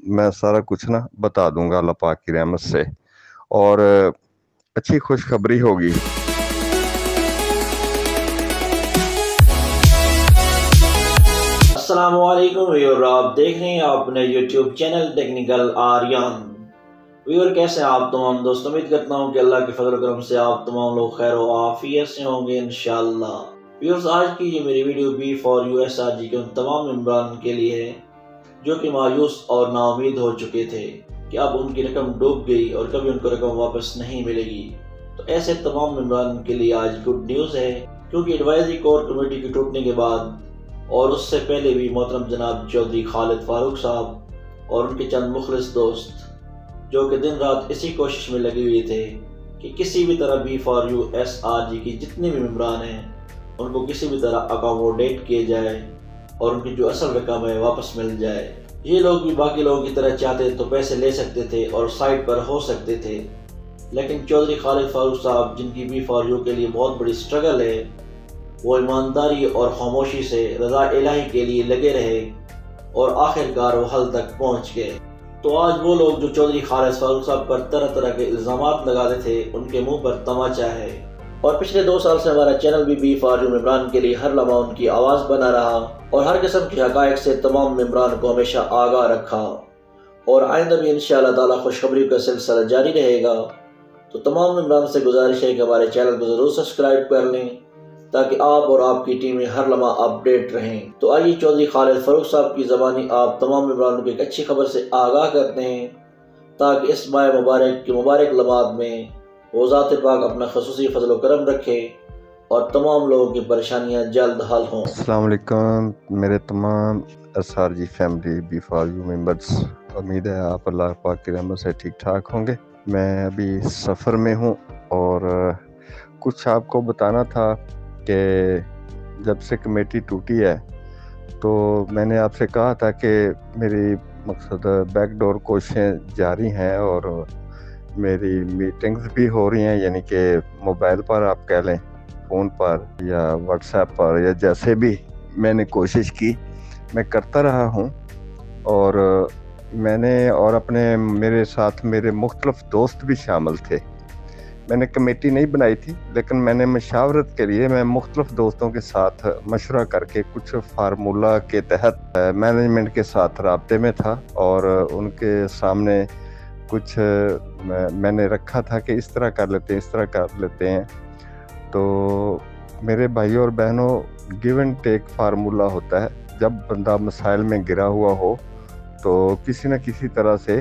मैं सारा कुछ ना बता दूंगा अल्लाह पाक की रहमत से। और अच्छी खुशखबरी होगी। अस्सलामुअलैकुम व्यूअर, आप देख रहे हैं अपने YouTube channel Technical Aryan. Viewer, कैसे हैं आप तमाम दोस्त? उम्मीद करता हूं कि अल्लाह के फजल करम से आप तमाम लोग खैर व आफियत से होंगे इंशाअल्लाह। व्यूअर्स, आज की ये मेरी वीडियो B4U के उन तमाम मेंबरान के लिए है जो कि मायूस और नाउमीद हो चुके थे कि अब उनकी रकम डूब गई और कभी उनको रकम वापस नहीं मिलेगी। तो ऐसे तमाम मेंबरान के लिए आज गुड न्यूज़ है, क्योंकि एडवाइजरी कोर कमेटी के टूटने के बाद और उससे पहले भी मोहतरम जनाब चौधरी खालिद फारूक साहब और उनके चंद मुखलिस दोस्त जो कि दिन रात इसी कोशिश में लगे हुए थे कि किसी भी तरह B4U की जितने भी मेंबरान हैं उनको किसी भी तरह अकोमोडेट किए जाए और उनकी जो असल रकम है वापस मिल जाए। ये लोग भी बाकी लोगों की तरह चाहते तो पैसे ले सकते थे और साइट पर हो सकते थे, लेकिन चौधरी खालिद फारूक साहब, जिनकी B4U के लिए बहुत बड़ी स्ट्रगल है, वो ईमानदारी और खामोशी से रज़ा इलाही के लिए लगे रहे और आखिरकार वो हल तक पहुंच गए। तो आज वो लोग जो चौधरी खालिद फारूक साहब पर तरह तरह के इल्ज़ामात लगाते थे, उनके मुंह पर तमाचा है। और पिछले 2 साल से हमारा चैनल भी B4U मेंबरान के लिए हर लम्हा उनकी आवाज़ बना रहा और हर किस्म की हक़ाइक़ से तमाम मेंबरान को हमेशा आगाह रखा, और आइंदा भी इंशाअल्लाह ताला खुशखबरी का सिलसिला जारी रहेगा। तो तमाम मेंबरान से गुजारिश है कि हमारे चैनल को ज़रूर सब्सक्राइब कर लें ताकि आप और आपकी टीमें हर लम्हा अपडेट रहें। तो आइए चौधरी खालिद फारूक साहब की ज़बानी आप तमाम मेंबरानों को एक अच्छी खबर से आगाह करते हैं, ताकि इस माह मुबारक के मुबारक लम्हात में वो ज़ात पाक अपना ख़ुसूसी फजल व करम रखे और तमाम लोगों की परेशानियाँ जल्द हल हों। अस्सलाम वालेकुम मेरे तमाम SRG फैमिली B4U मेंबर्स, उम्मीद है आप अल्लाह पाक की रहमत से ठीक ठाक होंगे। मैं अभी सफ़र में हूँ और कुछ आपको बताना था कि जब से कमेटी टूटी है तो मैंने आपसे कहा था कि मेरी मकसद बैकडोर कोशिशें जारी हैं और मेरी मीटिंग्स भी हो रही हैं, यानी कि मोबाइल पर आप कह लें, फ़ोन पर या व्हाट्सएप पर, या जैसे भी मैंने कोशिश की, मैं करता रहा हूं। और मैंने और अपने मेरे साथ मेरे मुख्तलिफ दोस्त भी शामिल थे। मैंने कमेटी नहीं बनाई थी, लेकिन मैंने मशावरत के लिए मैं मुख्तलिफ दोस्तों के साथ मशवरा करके कुछ फार्मूला के तहत मैनेजमेंट के साथ राब्ते में था और उनके सामने कुछ मैंने रखा था कि इस तरह कर लेते हैं, इस तरह कर लेते हैं। तो मेरे भाइयों और बहनों, गिव एंड टेक फार्मूला होता है। जब बंदा मसाइल में गिरा हुआ हो तो किसी न किसी तरह से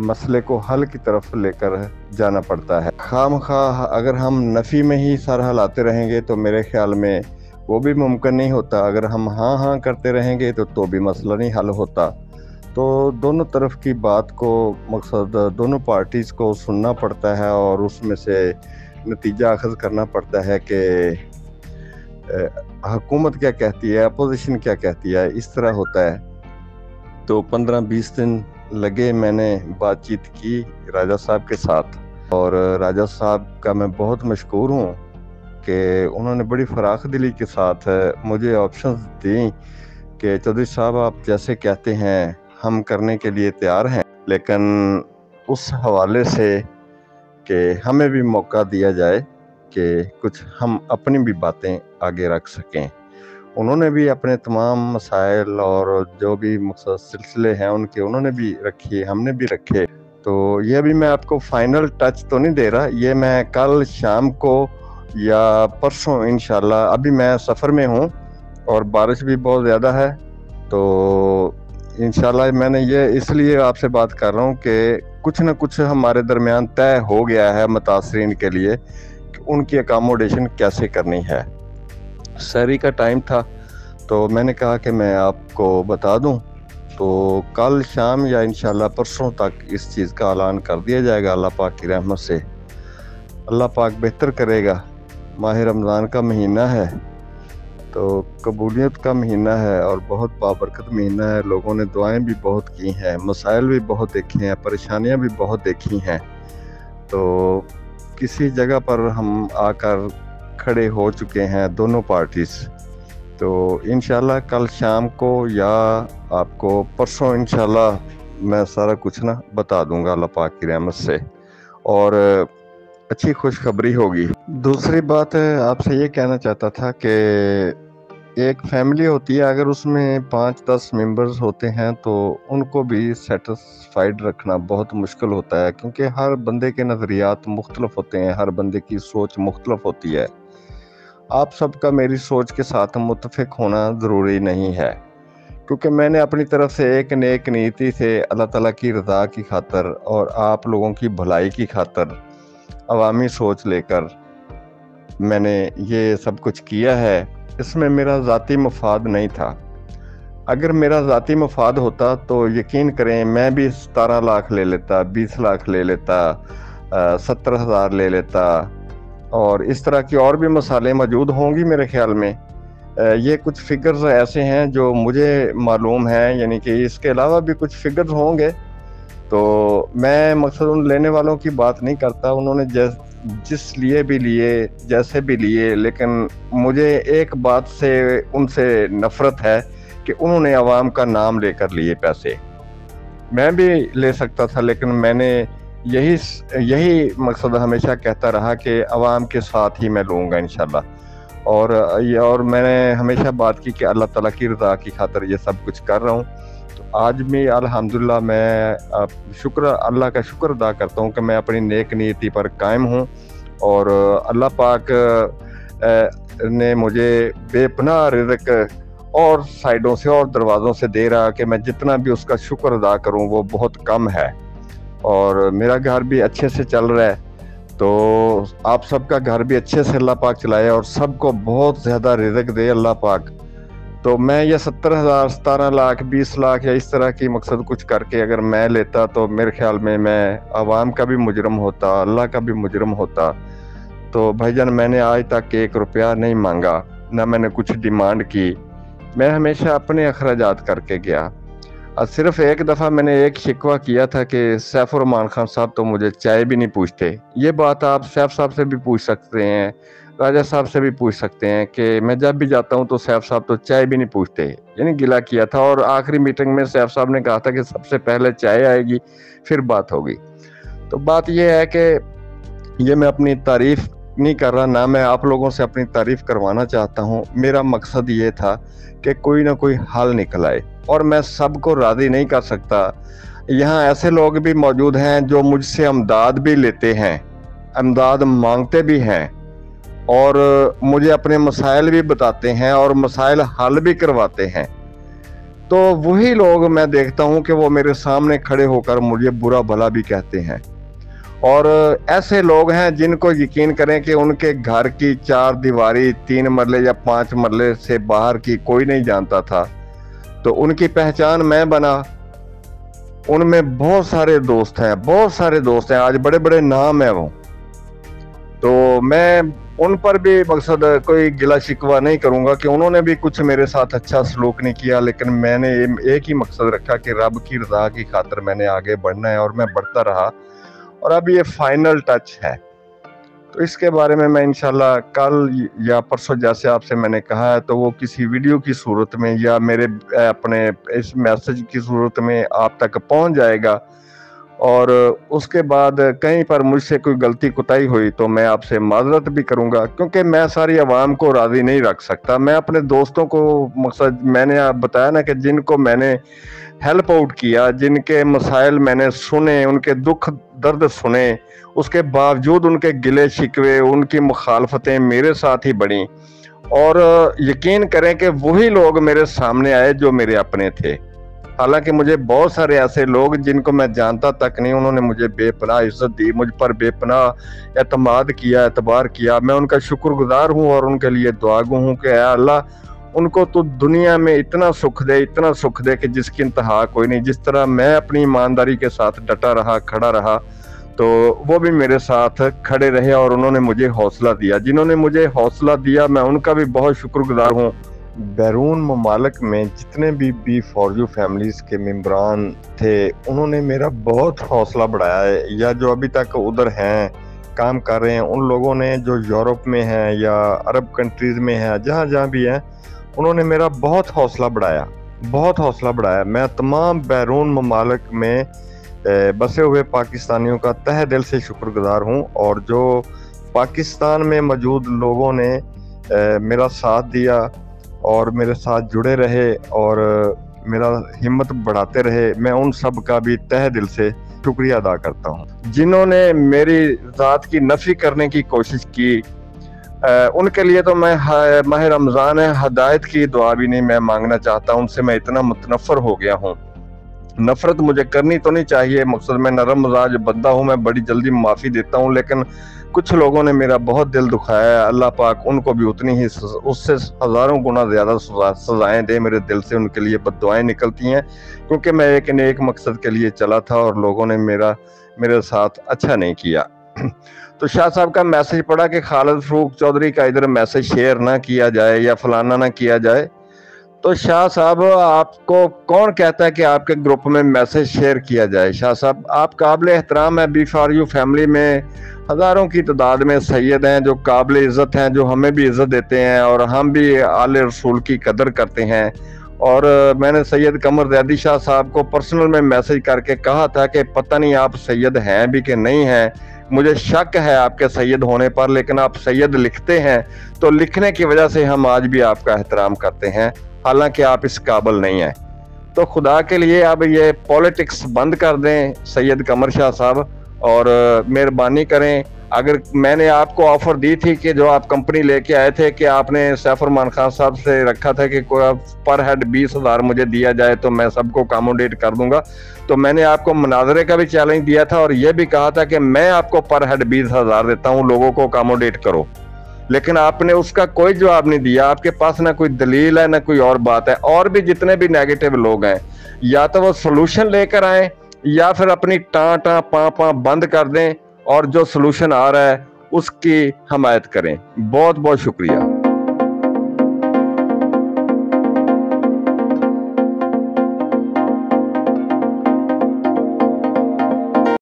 मसले को हल की तरफ लेकर जाना पड़ता है। खामखवाह अगर हम नफ़ी में ही सर हिलाते रहेंगे तो मेरे ख्याल में वो भी मुमकिन नहीं होता। अगर हम हाँ हाँ करते रहेंगे तो भी मसला नहीं हल होता। तो दोनों तरफ की बात को, मकसद दोनों पार्टीज़ को सुनना पड़ता है और उसमें से नतीजा अखज़ करना पड़ता है कि हुकूमत क्या कहती है, अपोजिशन क्या कहती है, इस तरह होता है। तो 15-20 दिन लगे, मैंने बातचीत की राजा साहब के साथ और राजा साहब का मैं बहुत मशकूर हूँ कि उन्होंने बड़ी फराख दिली के साथ मुझे ऑप्शंस दी कि चौधरी साहब आप जैसे कहते हैं हम करने के लिए तैयार हैं, लेकिन उस हवाले से कि हमें भी मौका दिया जाए कि कुछ हम अपनी भी बातें आगे रख सकें। उन्होंने भी अपने तमाम मसाइल और जो भी मकसद सिलसिले हैं उनके उन्होंने भी रखे, हमने भी रखे। तो ये अभी मैं आपको फाइनल टच तो नहीं दे रहा, ये मैं कल शाम को या परसों इंशाल्लाह। अभी मैं सफ़र में हूँ और बारिश भी बहुत ज़्यादा है, तो इंशाल्लाह मैंने ये इसलिए आपसे बात कर रहा हूँ कि कुछ न कुछ हमारे दरमियान तय हो गया है मुतासरीन के लिए कि उनकी अकोमोडेशन कैसे करनी है। सहरी का टाइम था तो मैंने कहा कि मैं आपको बता दूं, तो कल शाम या इंशाल्लाह परसों तक इस चीज़ का ऐलान कर दिया जाएगा। अल्लाह पाक की रहमत से अल्लाह पाक बेहतर करेगा। माह रमज़ान का महीना है तो कबूलियत का महीना है और बहुत बाबरकत महीना है। लोगों ने दुआएं भी बहुत की हैं, मसाइल भी बहुत देखे हैं, परेशानियां भी बहुत देखी हैं। तो किसी जगह पर हम आकर खड़े हो चुके हैं दोनों पार्टीज़। तो इंशाल्लाह कल शाम को या आपको परसों इंशाल्लाह मैं सारा कुछ ना बता दूंगा अल्लाह पाक की रहमत से, और अच्छी खुशखबरी होगी। दूसरी बात आपसे ये कहना चाहता था कि एक फैमिली होती है, अगर उसमें 5-10 मेंबर्स होते हैं तो उनको भी सेटिस्फाइड रखना बहुत मुश्किल होता है, क्योंकि हर बंदे के नज़रियात मुख्तलिफ होते हैं, हर बंदे की सोच मुख्तलिफ होती है। आप सबका मेरी सोच के साथ मुत्तफिक होना ज़रूरी नहीं है, क्योंकि मैंने अपनी तरफ से एक नेक नीति से अल्लाह ताला की रज़ा की खातर और आप लोगों की भलाई की खातर अवामी सोच लेकर मैंने ये सब कुछ किया है। इसमें मेरा ज़ाती मफाद नहीं था। अगर मेरा ज़ाती मफाद होता तो यकीन करें मैं भी 17 लाख ले लेता, 20 लाख ले लेता, 70,000 ले लेता, और इस तरह की और भी मसाले मौजूद होंगी मेरे ख्याल में। ये कुछ फिगर्स ऐसे हैं जो मुझे मालूम हैं, यानी कि इसके अलावा भी कुछ फिगर्स होंगे। तो मैं मकसद उन लेने वालों की बात नहीं करता, उन्होंने जिस लिए भी लिए, जैसे भी लिए, लेकिन मुझे एक बात से उनसे नफ़रत है कि उन्होंने अवाम का नाम लेकर लिए पैसे। मैं भी ले सकता था, लेकिन मैंने यही मकसद हमेशा कहता रहा कि अवाम के साथ ही मैं लूँगा इंशाल्लाह। और मैंने हमेशा बात की कि अल्लाह ताला की रज़ा की खातिर ये सब कुछ कर रहा हूँ। तो आज भी अल्हम्दुलिल्लाह मैं अल्लाह का शुक्र अदा करता हूँ कि मैं अपनी नेक नीति पर कायम हूँ, और अल्लाह पाक ने मुझे बेपनाह रिज़्क़ और साइडों से और दरवाज़ों से दे रहा कि मैं जितना भी उसका शुक्र अदा करूँ वो बहुत कम है। और मेरा घर भी अच्छे से चल रहा है, तो आप सबका घर भी अच्छे से अल्लाह पाक चलाए और सबको बहुत ज़्यादा रिज़्क़ दे अल्लाह पाक। तो मैं ये 70,000, 17 लाख, 20 लाख या इस तरह की मकसद कुछ करके अगर मैं लेता तो मेरे ख्याल में मैं अवाम का भी मुजरम होता, अल्लाह का भी मुजरम होता। तो भाईजान, मैंने आज तक 1 रुपया नहीं मांगा, ना मैंने कुछ डिमांड की। मैं हमेशा अपने अखराजात करके गया। सिर्फ एक दफ़ा मैंने एक शिकवा किया था कि सैफ उर रहमान खान साहब तो मुझे चाय भी नहीं पूछते। ये बात आप सैफ साहब से भी पूछ सकते हैं, राजा साहब से भी पूछ सकते हैं कि मैं जब भी जाता हूं तो सैफ साहब तो चाय भी नहीं पूछते, यानी गिला किया था। और आखिरी मीटिंग में सैफ साहब ने कहा था कि सबसे पहले चाय आएगी फिर बात होगी। तो बात यह है कि ये मैं अपनी तारीफ नहीं कर रहा, ना मैं आप लोगों से अपनी तारीफ करवाना चाहता हूँ। मेरा मकसद ये था कि कोई ना कोई हल निकल आए, और मैं सबको राज़ी नहीं कर सकता। यहाँ ऐसे लोग भी मौजूद हैं जो मुझसे अमदाद भी लेते हैं, अमदाद मांगते भी हैं, और मुझे अपने मसाइल भी बताते हैं और मसाइल हल भी करवाते हैं। तो वही लोग मैं देखता हूँ कि वो मेरे सामने खड़े होकर मुझे बुरा भला भी कहते हैं। और ऐसे लोग हैं जिनको यकीन करें कि उनके घर की 4 दीवारी 3 मरले या 5 मरले से बाहर की कोई नहीं जानता था, तो उनकी पहचान मैं बना। उनमें बहुत सारे दोस्त हैं, आज बड़े बड़े नाम है वो। तो मैं उन पर भी मकसद कोई गिला शिकवा नहीं करूंगा कि उन्होंने भी कुछ मेरे साथ अच्छा सलूक नहीं किया, लेकिन मैंने एक ही मकसद रखा कि रब की रज़ा की खातिर मैंने आगे बढ़ना है, और मैं बढ़ता रहा। और अब ये फाइनल टच है, तो इसके बारे में मैं इंशाल्लाह कल या परसों, जैसे आपसे मैंने कहा है, तो वो किसी वीडियो की सूरत में या मेरे अपने इस मैसेज की सूरत में आप तक पहुंच जाएगा। और उसके बाद कहीं पर मुझसे कोई गलती कुताही हुई तो मैं आपसे माजरत भी करूंगा, क्योंकि मैं सारी आवाम को राज़ी नहीं रख सकता। मैं अपने दोस्तों को मकसद मैंने आप बताया ना कि जिनको मैंने हेल्प आउट किया, जिनके मसाइल मैंने सुने, उनके दुख दर्द सुने, उसके बावजूद उनके गिले शिकवे, उनकी मुखालफतें मेरे साथ ही बढ़ी। और यकीन करें कि वही लोग मेरे सामने आए जो मेरे अपने थे। हालांकि मुझे बहुत सारे ऐसे लोग जिनको मैं जानता तक नहीं, उन्होंने मुझे बेपनाह इज्जत दी, मुझ पर बेपनाह एतमाद किया, एतबार किया। मैं उनका शुक्रगुजार हूँ और उनके लिए दुआगो हूँ कि अल्लाह उनको तो दुनिया में इतना सुख दे कि जिसकी इंतहा कोई नहीं। जिस तरह मैं अपनी ईमानदारी के साथ डटा रहा, खड़ा रहा, तो वो भी मेरे साथ खड़े रहे और उन्होंने मुझे हौसला दिया। जिन्होंने मुझे हौसला दिया मैं उनका भी बहुत शुक्रगुजार हूँ। बैरून ममालिक में जितने भी B4U फैमिलीज़ के मेम्बरान थे, उन्होंने मेरा बहुत हौसला बढ़ाया है, या जो अभी तक उधर हैं काम कर रहे हैं, उन लोगों ने जो यूरोप में हैं या अरब कंट्रीज़ में हैं, जहाँ जहाँ भी हैं, उन्होंने मेरा बहुत हौसला बढ़ाया। بہت حوصلہ بڑھایا. میں تمام بیرون ممالک میں بسے ہوئے پاکستانیوں کا تہ دل سے شکر گزار ہوں, اور جو پاکستان میں موجود لوگوں نے میرا ساتھ دیا اور میرے ساتھ جڑے رہے اور میرا ہمت بڑھاتے رہے, میں ان سب کا بھی تہ دل سے شکریہ ادا کرتا ہوں. جنہوں نے میری ذات کی نفی کرنے کی کوشش کی, ان کے لیے تو میں ماہ رمضان ہدایت کی دعا بھی نہیں میں مانگنا چاہتا. ان سے میں اتنا متنفر ہو گیا ہوں. نفرت مجھے کرنی تو نہیں چاہیے, مقصد میں نرم مزاج بندہ ہوں, میں بڑی جلدی معافی دیتا ہوں, لیکن کچھ لوگوں نے میرا بہت دل دکھایا ہے. اللہ پاک ان کو بھی اتنی ہی اس سے ہزاروں گنا زیادہ سزائیں دے. میرے دل سے ان کے لیے بد دعائیں نکلتی ہیں, کیونکہ میں ایک نیک مقصد کے لیے چلا تھا اور لوگوں نے میرے ساتھ اچھا نہیں کیا. تو شاہ صاحب کا میسج پڑھا کہ خالد فروخ چودھری کا ادھر میسج شیئر نہ کیا جائے یا فلانا نہ کیا جائے. تو شاہ صاحب آپ کو کون کہتا ہے کہ آپ کے گروپ میں میسج شیئر کیا جائے؟ شاہ صاحب آپ قابل احترام ہے. بی فار یو فیملی میں ہزاروں کی تعداد میں سید ہیں جو قابل عزت ہیں, جو ہمیں بھی عزت دیتے ہیں, اور ہم بھی آل رسول کی قدر کرتے ہیں. اور میں نے سید قمر زیدی شاہ صاحب کو پرسنل میں میسج کر کے کہا تھا کہ پتہ نہیں آپ سید ہیں بھی کہ نہیں ہیں, مجھے شک ہے آپ کے سید ہونے پر, لیکن آپ سید لکھتے ہیں, تو لکھنے کی وجہ سے ہم آج بھی آپ کا احترام کرتے ہیں, حالانکہ آپ اس قابل نہیں ہیں. تو خدا کے لیے اب یہ پولیٹکس بند کر دیں سید قمر شاہ صاحب, اور مہربانی کریں. اگر میں نے آپ کو آفر دی تھی کہ جو آپ کمپنی لے کے آئے تھے کہ آپ نے سیف الرحمان خان صاحب سے رکھا تھا کہ پر ہیڈ 20,000 مجھے دیا جائے تو میں سب کو اکاموڈیٹ کر دوں گا, تو میں نے آپ کو مناظرے کا بھی چیلنج دیا تھا اور یہ بھی کہا تھا کہ میں آپ کو پر ہیڈ 20,000 دیتا ہوں, لوگوں کو اکاموڈیٹ کرو. لیکن آپ نے اس کا کوئی جواب نہیں دیا. آپ کے پاس نہ کوئی دلیل ہے نہ کوئی اور بات ہے. اور بھی جتنے بھی نیگیٹو لوگ ہیں, یا تو وہ سلوشن لے کر آئیں یا پھر اپنی ٹاں پاں بند کر دیں اور جو سلوشن آ رہا ہے اس کی حمایت کریں. بہت بہت شکریہ.